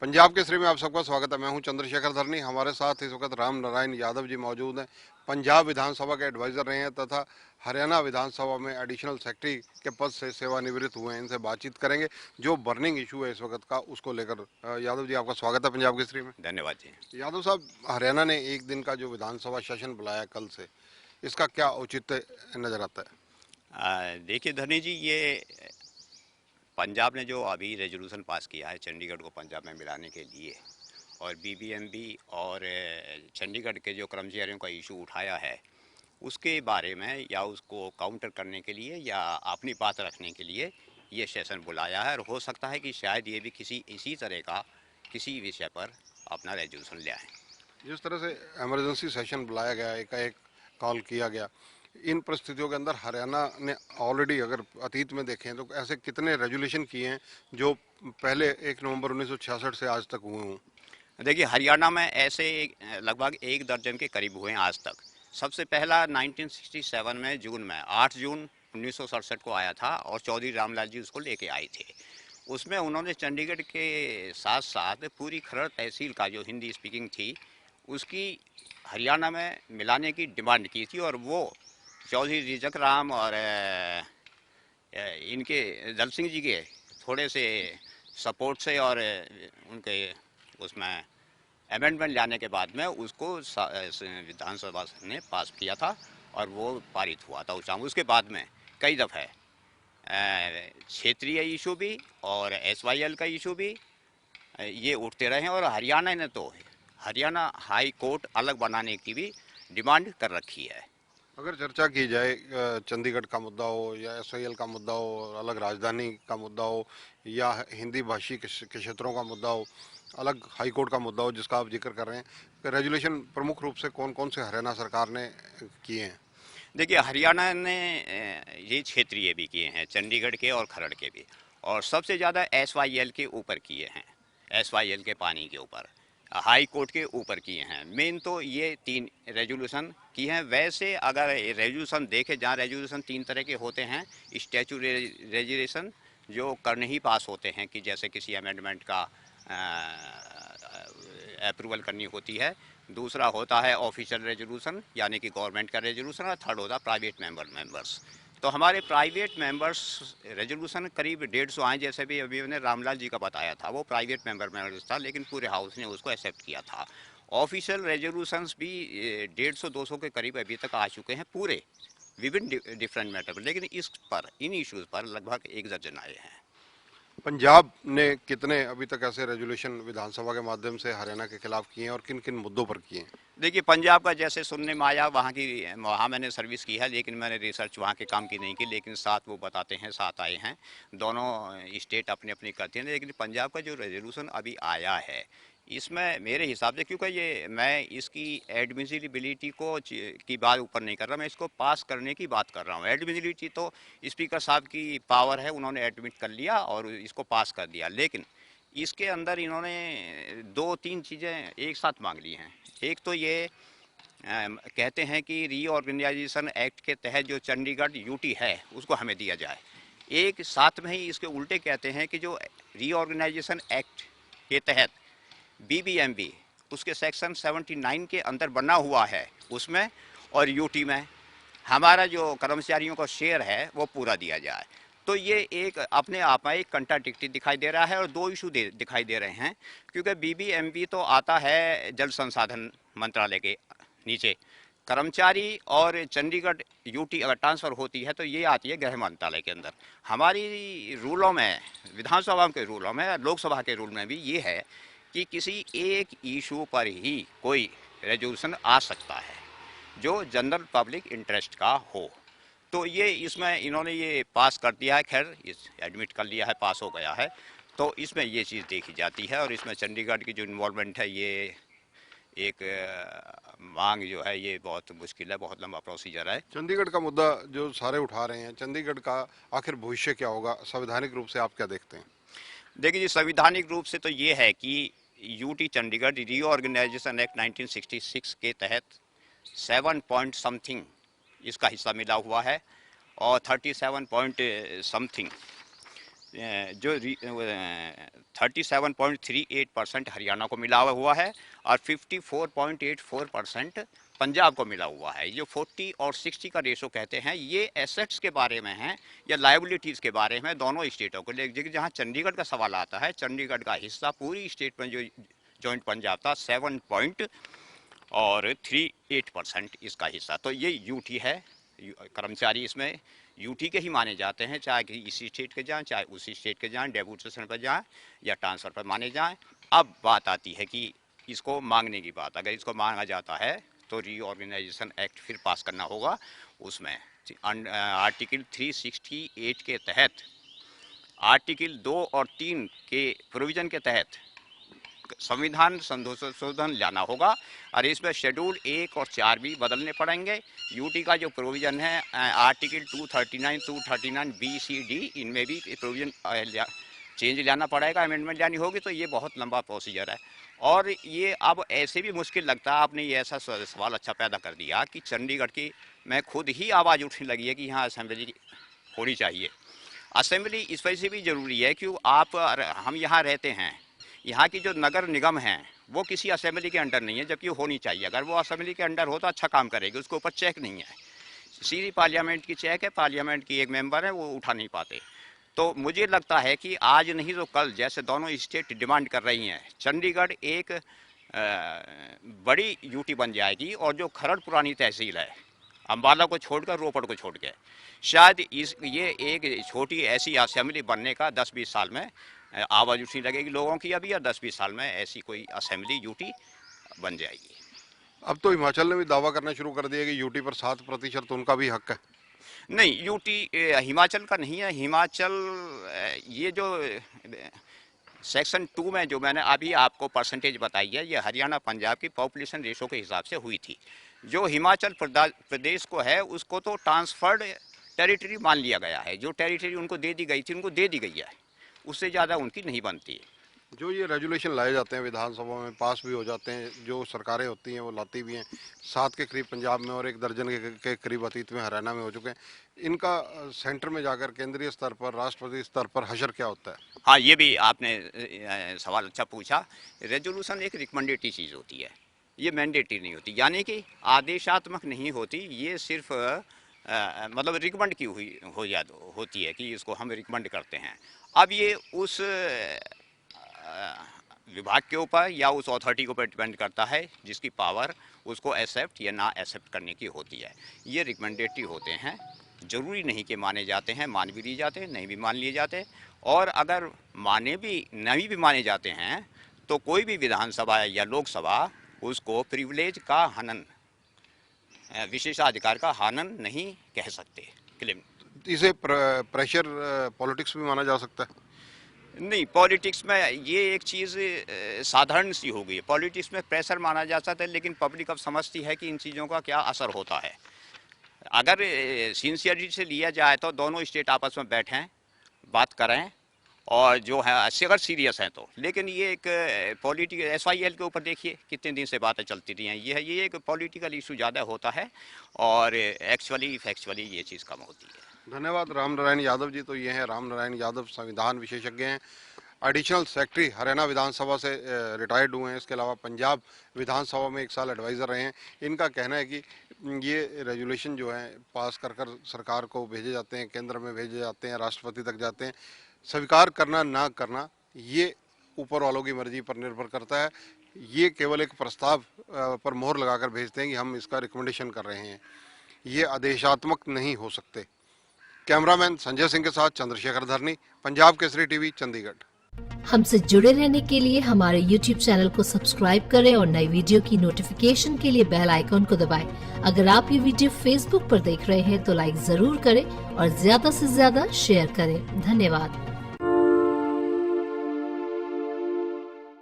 पंजाब केसरी में आप सबका स्वागत है। मैं हूं चंद्रशेखर धरनी। हमारे साथ इस वक्त राम नारायण यादव जी मौजूद हैं। पंजाब विधानसभा के एडवाइजर रहे हैं तथा हरियाणा विधानसभा में एडिशनल सेक्रेटरी के पद से सेवानिवृत्त हुए हैं। इनसे बातचीत करेंगे जो बर्निंग इशू है इस वक्त का, उसको लेकर। यादव जी, आपका स्वागत है पंजाब केसरी में। धन्यवाद जी। यादव साहब, हरियाणा ने एक दिन का जो विधानसभा सेशन बुलाया कल से, इसका क्या औचित्य नजर आता है? देखिए धनी जी, ये पंजाब ने जो अभी रेजोल्यूशन पास किया है चंडीगढ़ को पंजाब में मिलाने के लिए, और बीबीएमबी और चंडीगढ़ के जो कर्मचारियों का इशू उठाया है, उसके बारे में या उसको काउंटर करने के लिए या अपनी बात रखने के लिए ये सेशन बुलाया है। और हो सकता है कि शायद ये भी किसी इसी तरह का किसी विषय पर अपना रेजोल्यूशन ले आए। जिस तरह से इमरजेंसी सेशन बुलाया गया, एकाएक कॉल किया गया, इन परिस्थितियों के अंदर हरियाणा ने ऑलरेडी, अगर अतीत में देखें तो ऐसे कितने रेजुलेशन किए हैं जो पहले 1 नवंबर 1966 से आज तक हुए हों? देखिए, हरियाणा में ऐसे लगभग 1 दर्जन के करीब हुए हैं आज तक। सबसे पहला 1967 में जून में 8 जून 1967 को आया था और चौधरी रामलाल जी उसको लेके आए थे। उसमें उन्होंने चंडीगढ़ के साथ साथ पूरी खरड़ तहसील का जो हिंदी स्पीकिंग थी उसकी हरियाणा में मिलाने की डिमांड की थी, और वो चौधरी रिजक राम और इनके दल सिंह जी के थोड़े से सपोर्ट से और उनके उसमें अमेंडमेंट लाने के बाद में उसको विधानसभा ने पास किया था और वो पारित हुआ था उसके बाद में कई दफ़े क्षेत्रीय इशू भी और एसवाईएल का इशू भी ये उठते रहे, और हरियाणा ने तो हरियाणा हाई कोर्ट अलग बनाने की भी डिमांड कर रखी है। अगर चर्चा की जाए, चंडीगढ़ का मुद्दा हो या एसआईएल का मुद्दा हो, अलग राजधानी का मुद्दा हो या हिंदी भाषी के क्षेत्रों का मुद्दा हो, अलग हाई कोर्ट का मुद्दा हो जिसका आप जिक्र कर रहे हैं, रेजुलेशन प्रमुख रूप से कौन कौन से हरियाणा सरकार ने किए हैं? देखिए, हरियाणा ने ये क्षेत्रीय भी किए हैं, चंडीगढ़ के और खरड़ के भी, और सबसे ज़्यादा एसवाईएल के ऊपर किए हैं। एसवाईएल के पानी के ऊपर, हाई कोर्ट के ऊपर किए हैं। मेन तो ये 3 रेजोल्यूशन की हैं। वैसे अगर रेजोल्यूशन देखें, जहाँ रेजोल्यूशन 3 तरह के होते हैं, स्टैचू रेजोल्यूशन जो करने ही पास होते हैं कि जैसे किसी अमेंडमेंट का अप्रूवल करनी होती है। दूसरा होता है ऑफिशियल रेजोल्यूशन यानी कि गवर्नमेंट का रेजोल्यूशन, और थर्ड होता है प्राइवेट मेंबर्स। तो हमारे प्राइवेट मेंबर्स रेजोल्यूशन करीब 150 आए, जैसे भी अभी मैंने रामलाल जी का बताया था, वो प्राइवेट मेंबर्स था लेकिन पूरे हाउस ने उसको एक्सेप्ट किया था। ऑफिशियल रेजोल्यूशंस भी 150-200 के करीब अभी तक आ चुके हैं पूरे विभिन्न डिफरेंट मैटर पर, लेकिन इस पर इन इश्यूज़ पर लगभग 1 दर्जन आए हैं। पंजाब ने कितने अभी तक ऐसे रेजुलेशन विधानसभा के माध्यम से हरियाणा के खिलाफ किए हैं और किन किन मुद्दों पर किए हैं? देखिए, पंजाब का जैसे सुनने में आया, वहाँ मैंने सर्विस की है लेकिन मैंने रिसर्च वहाँ के काम की नहीं की, लेकिन साथ वो बताते हैं, साथ आए हैं। दोनों स्टेट अपनी अपनी करते हैं, लेकिन पंजाब का जो रेजोल्यूशन अभी आया है इसमें मेरे हिसाब से, क्योंकि ये मैं इसकी एडमिसिबिलिटी की बात ऊपर नहीं कर रहा, मैं इसको पास करने की बात कर रहा हूँ। एडमिसिबिलिटी तो स्पीकर साहब की पावर है, उन्होंने एडमिट कर लिया और इसको पास कर दिया, लेकिन इसके अंदर इन्होंने 2-3 चीज़ें एक साथ मांग ली हैं। एक तो ये कहते हैं कि रीऑर्गेनाइजेशन एक्ट के तहत जो चंडीगढ़ यूटी है उसको हमें दिया जाए। एक साथ में ही इसके उल्टे कहते हैं कि जो रीऑर्गेनाइजेशन एक्ट के तहत बीबीएमबी उसके सेक्शन 79 के अंदर बना हुआ है उसमें, और यूटी में हमारा जो कर्मचारियों का शेयर है वो पूरा दिया जाए। तो ये एक अपने आप में एक कंट्राडिक्टी दिखाई दे रहा है, और 2 इशू दिखाई दे रहे हैं, क्योंकि बीबीएमबी तो आता है जल संसाधन मंत्रालय के नीचे, कर्मचारी और चंडीगढ़ यूटी अगर ट्रांसफ़र होती है तो ये आती है गृह मंत्रालय के अंदर। हमारी रूलों में, विधानसभा के रूलों में, लोकसभा के रूल में भी ये है कि किसी एक इशू पर ही कोई रेजोल्यूशन आ सकता है जो जनरल पब्लिक इंटरेस्ट का हो। तो ये इसमें इन्होंने ये पास कर दिया है, खैर इस एडमिट कर लिया है, पास हो गया है। तो इसमें ये चीज़ देखी जाती है, और इसमें चंडीगढ़ की जो इन्वॉल्वमेंट है, ये एक मांग जो है ये बहुत मुश्किल है, बहुत लंबा प्रोसीजर है। चंडीगढ़ का मुद्दा जो सारे उठा रहे हैं, चंडीगढ़ का आखिर भविष्य क्या होगा संवैधानिक रूप से, आप क्या देखते हैं? देखिए जी, संविधानिक रूप से तो ये है कि यूटी चंडीगढ़ रीऑर्गेनाइजेशन एक्ट 1966 के तहत 7 पॉइंट समथिंग इसका हिस्सा मिला हुआ है, और 37 पॉइंट समथिंग जो 37.38% हरियाणा को मिला हुआ है और 54.84% पंजाब को मिला हुआ है। जो 40 और 60 का रेशो कहते हैं, ये एसेट्स के बारे में है या लायबिलिटीज़ के बारे में दोनों स्टेटों को। लेकिन जहाँ चंडीगढ़ का सवाल आता है, चंडीगढ़ का हिस्सा पूरी स्टेट में जो जॉइंट पंजाब था 7.38% इसका हिस्सा। तो ये यूटी है, कर्मचारी इसमें यूटी के ही माने जाते हैं, चाहे कि इसी स्टेट के जाएं, चाहे उसी स्टेट के जाएं, डेपुटेशन पर जाएं या ट्रांसफ़र पर माने जाएं। अब बात आती है कि इसको मांगने की बात। अगर इसको मांगा जाता है तो रीऑर्गेनाइजेशन एक्ट फिर पास करना होगा। उसमें आर्टिकल 368 के तहत, आर्टिकल 2 और 3 के प्रोविज़न के तहत संविधान संशोधन लाना होगा और इसमें शेड्यूल 1 और 4 भी बदलने पड़ेंगे। यूटी का जो प्रोविज़न है आर्टिकल 239, 239 बी सी डी, इनमें भी प्रोविज़न चेंज लाना पड़ेगा, अमेंडमेंट लानी होगी। तो ये बहुत लंबा प्रोसीजर है और ये अब ऐसे भी मुश्किल लगता है। आपने ये ऐसा सवाल अच्छा पैदा कर दिया कि चंडीगढ़ की मैं खुद ही आवाज़ उठने लगी है कि यहाँ असेंबली होनी चाहिए। असेंबली इस वजह से भी ज़रूरी है कि हम यहाँ रहते हैं, यहाँ की जो नगर निगम हैं वो किसी असेंबली के अंडर नहीं है, जबकि होनी चाहिए। अगर वो असेंबली के अंडर हो तो अच्छा काम करेगी, उसके ऊपर चेक नहीं है। सीधी पार्लियामेंट की चेक है, पार्लियामेंट की एक मेंबर है, वो उठा नहीं पाते। तो मुझे लगता है कि आज नहीं तो कल, जैसे दोनों स्टेट डिमांड कर रही हैं, चंडीगढ़ एक बड़ी यूटी बन जाएगी और जो खरड़ पुरानी तहसील है, अम्बाला को छोड़कर, रोपड़ को छोड़ के, शायद ये एक छोटी ऐसी असेंबली बनने का 10-20 साल में आवाज़ उठने लगेगी लोगों की अभी, या 10-20 साल में ऐसी कोई असेंबली यूटी बन जाएगी। अब तो हिमाचल ने भी दावा करना शुरू कर दिया कि यूटी पर 7% उनका भी हक है। नहीं, यूटी हिमाचल का नहीं है। हिमाचल ये जो सेक्शन 2 में जो मैंने अभी आपको परसेंटेज बताई है, ये हरियाणा पंजाब की पॉपुलेशन रेशो के हिसाब से हुई थी। जो हिमाचल प्रदेश को है उसको तो ट्रांसफर्ड टेरिटरी मान लिया गया है। जो टेरिटरी उनको दे दी गई थी, उनको दे दी गई है, उससे ज़्यादा उनकी नहीं बनती है। जो ये रेजुलेशन लाए जाते हैं विधानसभा में, पास भी हो जाते हैं, जो सरकारें होती हैं वो लाती भी हैं, 7 के करीब पंजाब में और 1 दर्जन के करीब अतीत में हरियाणा में हो चुके हैं। इनका सेंटर में जाकर केंद्रीय स्तर पर, राष्ट्रपति स्तर पर हशर क्या होता है? हाँ, ये भी आपने सवाल अच्छा पूछा। रेजोल्यूशन एक रिकमेंडेटरी चीज़ होती है, ये मैंडेटरी नहीं होती, यानी कि आदेशात्मक नहीं होती। ये सिर्फ मतलब रिकमेंड की होती है कि इसको हम रिकमेंड करते हैं। अब ये उस विभाग के ऊपर या उस अथॉरिटी के ऊपर डिपेंड करता है जिसकी पावर उसको एक्सेप्ट या ना एक्सेप्ट करने की होती है। ये रिकमेंडेटरी होते हैं, ज़रूरी नहीं कि माने जाते हैं, मान भी लिए जाते हैं, नहीं भी मान लिए जाते। और अगर नहीं भी माने जाते हैं तो कोई भी विधानसभा या लोकसभा उसको प्रिविलेज का हनन, विशेषाधिकार का हनन नहीं कह सकते। क्लेम इसे प्रेशर पॉलिटिक्स भी माना जा सकता है? नहीं, पॉलिटिक्स में ये एक चीज़ साधारण सी हो गई है। पॉलिटिक्स में प्रेशर माना जा सकता है, लेकिन पब्लिक अब समझती है कि इन चीज़ों का क्या असर होता है। अगर सिंसियरिटी से लिया जाए तो दोनों स्टेट आपस में बैठें, बात करें और जो है अगर सीरियस हैं तो। लेकिन ये एक पॉलिटिकल SYL के ऊपर देखिए कितने दिन से बातें चलती रही हैं। ये एक पॉलिटिकल इशू ज़्यादा होता है और फैक्चुअली ये चीज़ कम होती है। धन्यवाद राम नारायण यादव जी। तो ये हैं राम नारायण यादव, संविधान विशेषज्ञ हैं, एडिशनल सेक्रेटरी हरियाणा विधानसभा से रिटायर्ड हुए हैं। इसके अलावा पंजाब विधानसभा में 1 साल एडवाइज़र रहे हैं। इनका कहना है कि ये रेजुलेशन जो है पास कर सरकार को भेजे जाते हैं, केंद्र में भेजे जाते हैं, राष्ट्रपति तक जाते हैं। स्वीकार करना ना करना ये ऊपर वालों की मर्जी पर निर्भर करता है। ये केवल एक प्रस्ताव पर मोहर लगाकर भेजते हैं कि हम इसका रिकमेंडेशन कर रहे हैं, ये आदेशात्मक नहीं हो सकते। कैमरामैन संजय सिंह के साथ चंद्रशेखर धरनी, पंजाब केसरी टीवी, चंडीगढ़। हमसे जुड़े रहने के लिए हमारे YouTube चैनल को सब्सक्राइब करें और नई वीडियो की नोटिफिकेशन के लिए बेल आइकॉन को दबाएं। अगर आप ये वीडियो Facebook पर देख रहे हैं तो लाइक जरूर करें और ज्यादा से ज्यादा शेयर करें। धन्यवाद।